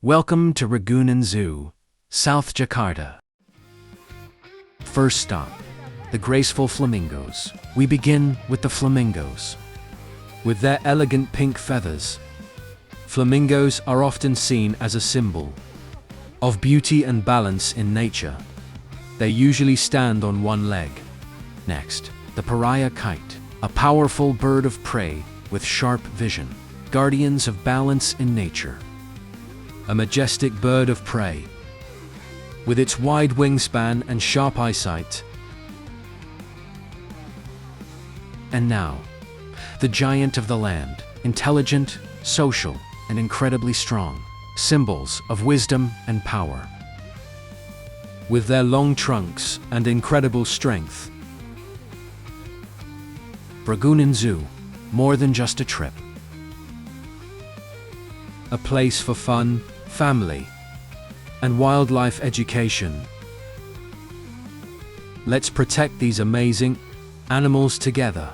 Welcome to Ragunan Zoo, South Jakarta. First stop, the graceful flamingos. We begin with the flamingos. With their elegant pink feathers, flamingos are often seen as a symbol of beauty and balance in nature. They usually stand on one leg. Next, the Pariah Kite, a powerful bird of prey with sharp vision, guardians of balance in nature. A majestic bird of prey, with its wide wingspan and sharp eyesight. And now, the giant of the land, intelligent, social, and incredibly strong, symbols of wisdom and power. With their long trunks and incredible strength, Ragunan Zoo, more than just a trip. A place for fun, family, and wildlife education. Let's protect these amazing animals together.